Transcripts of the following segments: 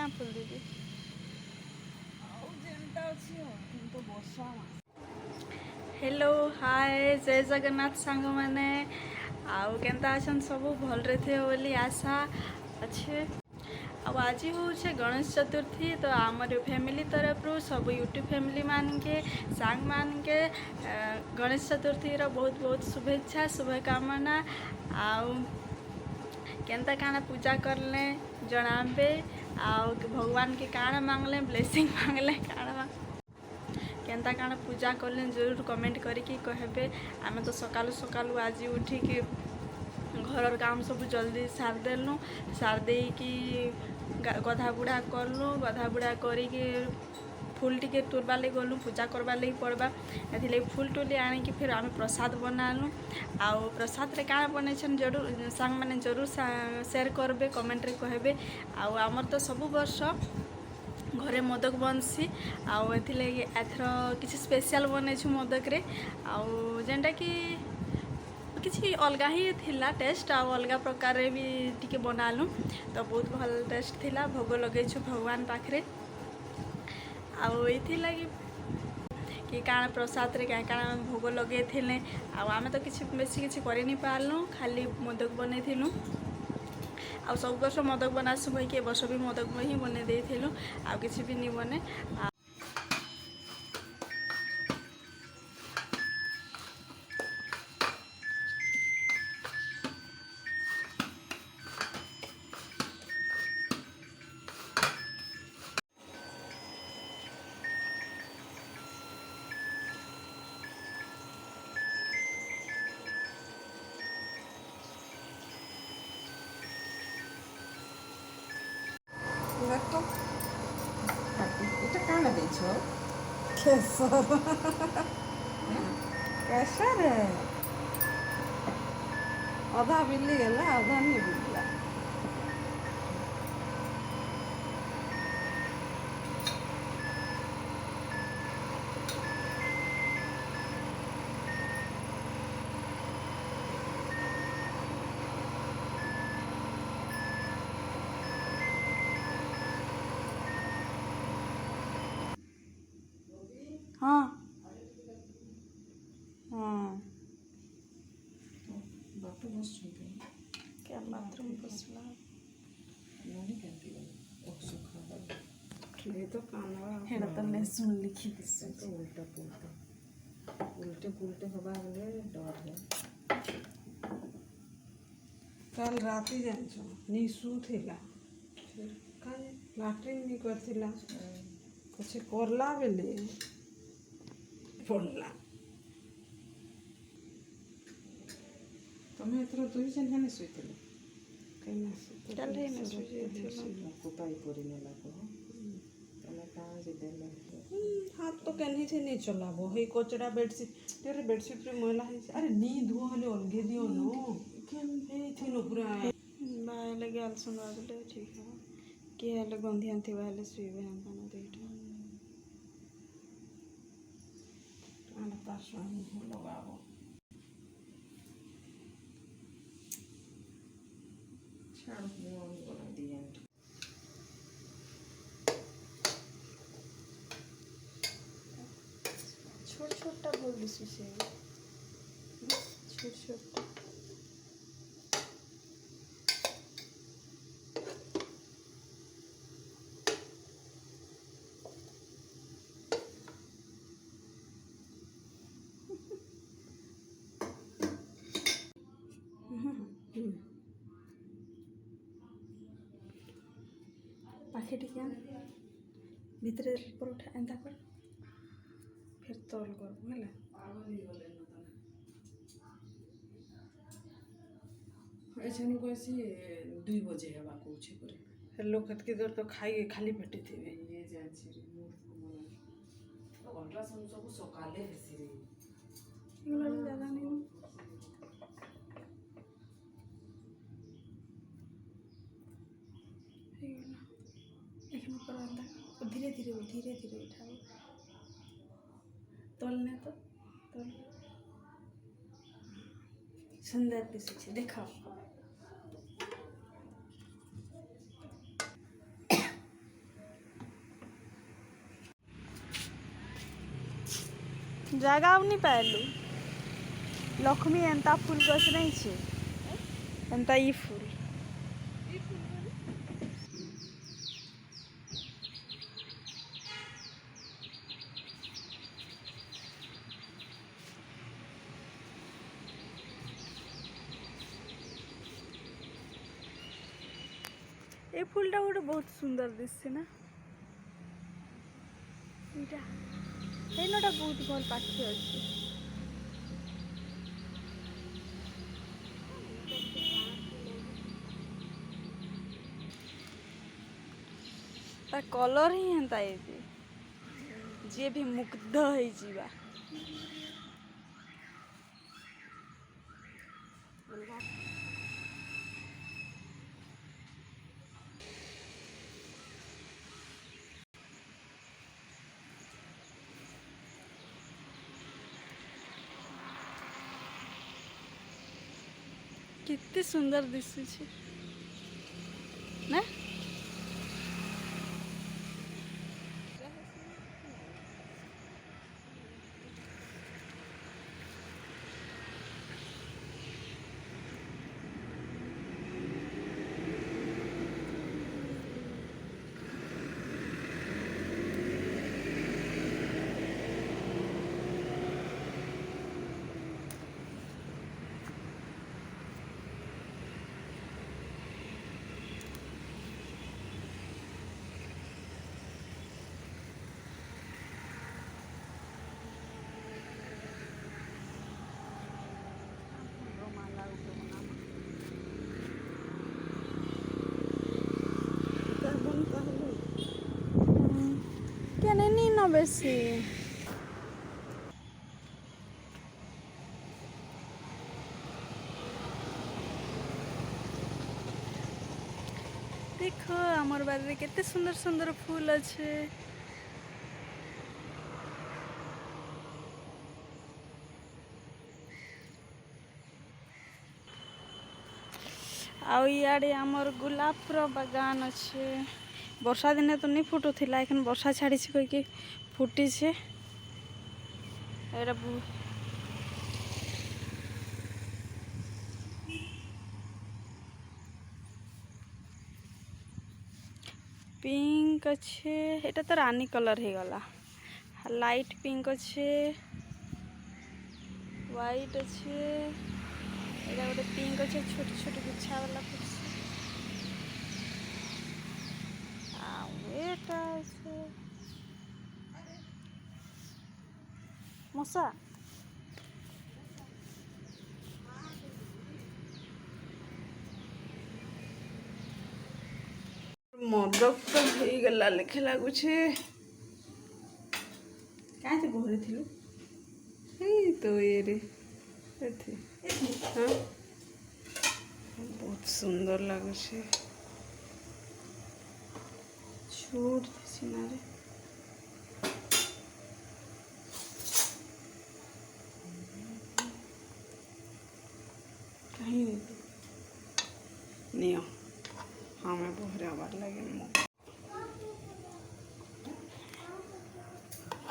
Full दीदी hello hi जय जगन्नाथ सांग मैंने आउ केनता अछन सबू भलरे थे बोली आशा अच्छे। अब आज हूँ गणेश चतुर्थी तो आमर फैमिली तरफ रू सब यूट्यूब फैमिली मान के सांग मान के गणेश चतुर्थी रो बहुत बहुत शुभेच्छा शुभकामना। आउ केनता काना पूजा करले जनाबे आउ भगवान के काना मांगले ब्लेसिंग मांगले काना केनता काना पूजा करले जरूर कमेंट करके कहबे। आमे तो सकालू सकालू आज उठिकी घर काम सब जल्दी सार देलु सार दे कि गधा बुढ़ा कलु गधा बुढ़ा करी फूल टिके तोड़वा लगे गलु पूजा करवा लगे पड़वा ए फूल टूली आनिकी फिर आम प्रसाद बनालु। आउ प्रसाद रे काना बनै जरूर सांग मैंने जरूर शेयर करबे कमेंट रे कहबे। आउ आमर तो सबु वर्ष घरे मोदक बनसी आउ एथर किसी स्पेशल बनैछु मोदक रे आउ जेनटा कि किसी अलगा ही थिला टेस्ट आउ अलगा प्रकार भी टिके बनालु तो बहुत भल टेस्ट थिला भोग लगेछु भगवान पाखरे। आउ ये लगी कि काना प्रसाद रे काना भोग लगे थे आउ आमे तो किसी बेसी किसी कर नहीं पारलु खाली मोदक बनै थिलु आउ सब वर्ष मोदक बनासु कि वर्ष भी मोदक ही बने देथिलु आउ किसी भी नहीं बने। দেখো এটা কানা দিয়েছ কেশর কেশর অধা বিলি গেলা অধা নি বিলিলা हाँ हाँ ବାଟ ବସୁଛନ୍ତି क्या बाथरूम बसला ନାନୀ କେମିତି ଗଲେ ସକାଳ ତ କାନ हेड़ा तो मैं सुन लिखी ସେ ତ ଉଲ୍ଟା ପୁଲ୍ଟା उल्टे पुल्टे हवा गले डर है। कल रात ही जान निशु थिला काहे लाट्रिन नहीं करथिला कुछ करला बेले पड़ला तमे एथरो दुई जन हेने सुइथिले कइना चल रे मैं सोची कुपाई करी नेला को तमे कहां जे देले हाथ तो केनी से नहीं चलाबो हे कोचड़ा बेडशीट तेरे बेडशीट रे मैला है अरे नी धुओ हले अलगे दियो नो केन हे थिनो पूरा बाय लगे आल सुनवा बोले ठीक है कि हेले गंधियान थी वाले सुइबे हम बना देटा आना पासवा हो लगाबो छाड़ मुंह बना दिया छोट छोटा बोल दिसु से छोट छोटा पाखे टिके भितरे परोठा एंता कर फिर तल कर होला ऐसे कैसी 2 बजे हवा कौचे करे लोग के दर तो खाई खाली पेटे थे ये जाची रे तो अल्ट्रासाउंड सब सकाले हेसी रे इगला ज्यादा नहीं एक ऊपर अंदर धीरे धीरे उठाओ तलने तो तल सुंदर दिशे देखाओ ଜାଗା ଆଉ ନି ପାଇଲୁ ଲକ୍ଷ୍ମୀ ଏନ୍ତା ଫୁଲ ଗଛ नहीं छे एंता ई फूल ए फूलटा गोटे बहुत सुंदर दिसছে ना एटा एनटा बहुत भल पाखी अछि ता कलर ही एंता है जे भी मुग्ध है जीवा कितने सुंदर दिसु छे ना কেনে নি না বেশি देखो आमर बारे केते सुंदर सुंदर फूल अच्छे आउ इयाडे आमर गुलाब बागान अच्छे वर्षा दिने तो नहीं फुटुला एखन वर्षा छाड़ी कहीकि फुटी छे एरा पिंक अच्छे एटा तो रानी कलर हो गला लाइट पिंक अच्छे व्हाइट अच्छे एटा गोटे पिंक अच्छे छोट छोट गुच्छा वाला फुटसे एटा अच्छे मशा मदक तो हो गला लेखे लगुचे क्या बहरे थी तो ये रे हाँ बहुत सुंदर लगुचे छोड़ सिनारे कहीं नहीं हमें बहरे आवार लगे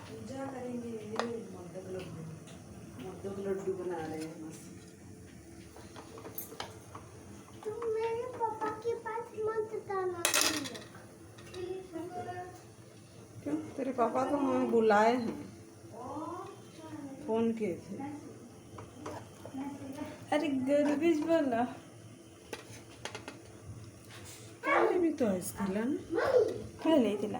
पूजा करेंगे मद्दक लड्डू बना रहे हैं तुम मेरे पापा के पास मत जाना क्यों तेरे पापा तो हमें बुलाए हैं फोन किए थे अरे गर्विश बोला पहले भी तो ऐसा ना पहले थिला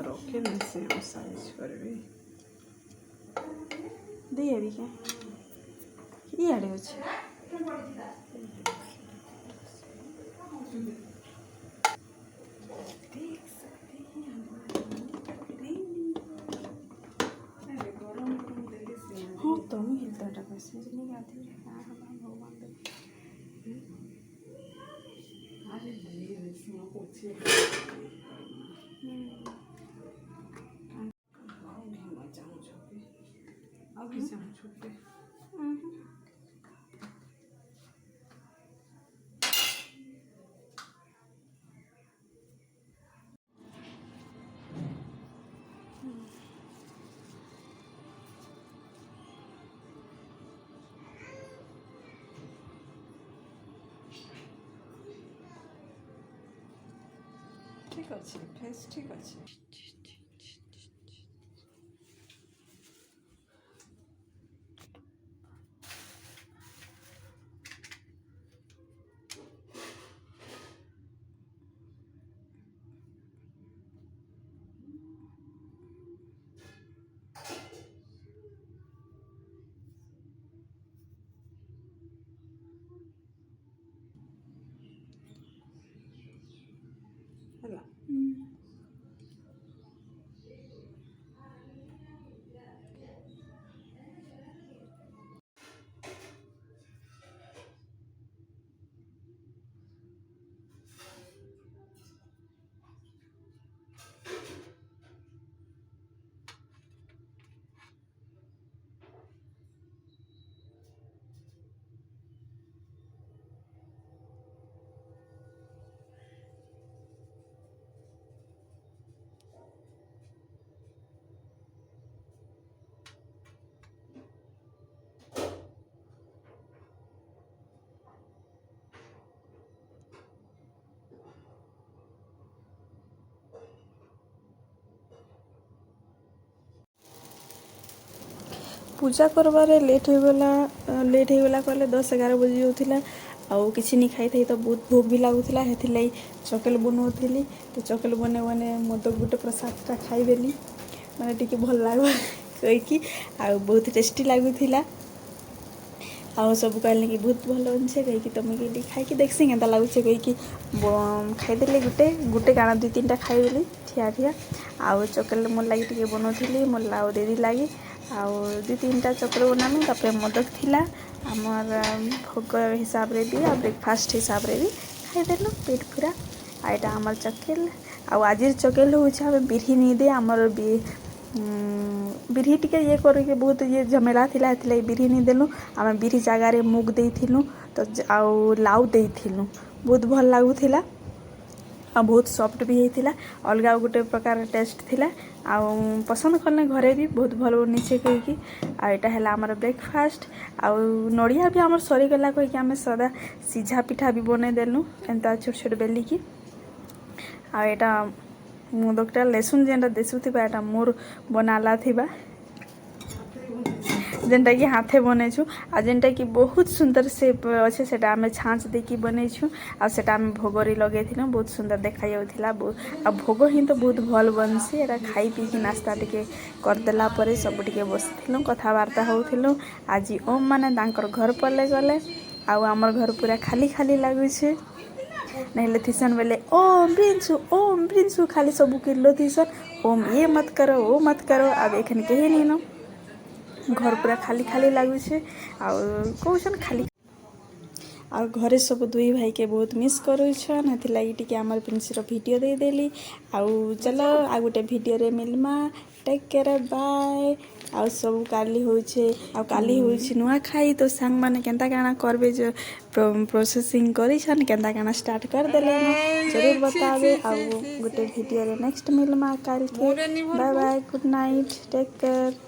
रखे नहीं से हम साइज पर भी दे अभी क्या ये आड़े अच्छे हाँ तो नहीं हिलता था कैसे नहीं आती भगवान अरे अभी छुपे ଠିକ୍ ଅଛି ଫେସ୍ ଠିକ୍ ଅଛି। ହେଲା ପୂଜା କରବାରେ ଲେଟ୍ ହେଇଗଲା କହିଲେ 10-11 ବଜି ଯାଉଥିଲା ଆଉ କିଛି ନି ଖାଇଥାଇ ତ ବହୁତ ଭୋକ ବି ଲାଗୁଥିଲା ହେଥିଲାଗି ଚକେଲ ବନଉଥିଲି ତ ଚକେଲ ବନେଇ ମୋତେ ଗୋଟେ ପ୍ରସାଦଟା ଖାଇଦେଲି ମାନେ ଟିକେ ଭଲ ଲାଗବା କହିକି ଆଉ ବହୁତ ଟେଷ୍ଟି ଲାଗୁଥିଲା ଆଉ ସବୁ କହିଲେ କି ବହୁତ ଭଲ ଅଛି କହିକି ତମେ ଟିକେ ଖାଇକି ଦେଖସି କେନ୍ତା ଲାଗୁଛେ କହିକି ଖାଇଦେଲି ଗୋଟେ କାଣା 2-3ଟା ଖାଇଦେଲି ଠିଆ ଆଉ ଚକେଲ ମୋର ଲାଗି ଟିକେ ବନଉଥିଲି ମୋର ଆଉ ଦିଦି ଲାଗି ଆଉ 2-3ଟା ଚକେଲ ବନାମି ତାପରେ ମଦକ ଥିଲା ଆମର ଭୋଗ ହିସାବରେ ବି ଆଉ ବ୍ରେକଫାଷ୍ଟ ହିସାବରେ ବି ଖାଇଦେଲୁ ପେଟ ପୁରା ଆଉ ଏଇଟା ଆମର ଚକେଲ ଆଉ ଆଜିର ଚକେଲ ହେଉଛି ଆମେ ବିରି ନେଇଦେ ଆମର ବିରି ଟିକେ ଇଏ କରିକି ବହୁତ ଇଏ ଝମେଲା ଥିଲା ହେଥିଲାଗି ବିରି ନେଇଦେଲୁ ଆମେ ବିରି ଜାଗାରେ ମୁଗ ଦେଇଥିଲୁ ତ ଆଉ ଲାଉ ଦେଇଥିଲୁ ବହୁତ ଭଲ ଲାଗୁଥିଲା ଆଉ ବହୁତ ସଫ୍ଟ ବି ହେଇଥିଲା ଅଲଗା ଗୋଟେ ପ୍ରକାର ଟେଷ୍ଟ ଥିଲା ଆଉ ପସନ୍ଦ କଲେ ଘରେ ବି ବହୁତ ଭଲ ବନିଛେ କହିକି ଆଉ ଏଇଟା ହେଲା ଆମର ବ୍ରେକଫାଷ୍ଟ ଆଉ ନଡ଼ିଆ ବି ଆମର ସରିଗଲା କହିକି ଆମେ ସଦା ସିଝା ପିଠା ବି ବନେଇଦେଲୁ ଏନ୍ତା ଛୋଟ ଛୋଟ ବେଲିକି ଆଉ ଏଇଟା ମୋଦକଟା ଲେସୁନ ଯେନ୍ଟା ଦିଶୁଥିବା ଏଇଟା ମୋର ବନାଲା ଥିବା ଯେନ୍ଟାକି ହାथे ବନେଇଛୁ ଆଉ ଯେନ୍ଟାକି ବହୁତ ସୁନ୍ଦର ସେ ଅଛେ ସେଟା ଆମେ ଛାଞ୍ଚ ଦେଇକି ବନେଇଛୁ ଆଉ ସେଟା ଆମେ ଭୋଗରେ ଲଗେଇଥିଲୁ ବହୁତ ସୁନ୍ଦର ଦେଖାଯାଉଥିଲା ଆଉ ଭୋଗ ହିଁ ତ ବହୁତ ଭଲ ବନସି ଏଟା ଖାଇ ପିଇକି ନାସ୍ତା ଟିକେ କରିଦେଲା ପରେ ସବୁ ଟିକେ ବସିଥିଲୁ କଥାବାର୍ତ୍ତା ହେଉଥିଲୁ ଆଜି ଓମ୍ ମାନେ ତାଙ୍କର ଘର ପଲେ ଗଲେ ଆଉ ଆମର ଘର ପୁରା ଖାଲି ଲାଗୁଛେ ନହେଲେ ଥିସନ୍ ବେଲେ ଓମ୍ ପ୍ରିନ୍ସୁ ଖାଲି ସବୁ କିଲୋ ଥିସନ୍ ଓମ୍ ଇଏ ମତ କର ଓ ମତ କର ଆଉ ଏଖାନେ କେହି ନିନ घर पूरा खाली लगुचे आउन खाली आ घरे सब दुई भाई के बहुत मिस करूछन हेथिलागि टिके हमर प्रिंसर वीडियो दे देली आउ चलो आ गोटे वीडियो रे मिलमा टेक केयर बाय आउ सब काली होछे आ काली होछे नुआ खाई तो संग माने केंता काना करबे जो प्रोसेसिंग करिछन केंता काना स्टार्ट कर देले जरूर बतावे आ गोटे वीडियो रे नेक्स्ट मिलमा काल के bye bye good night take care.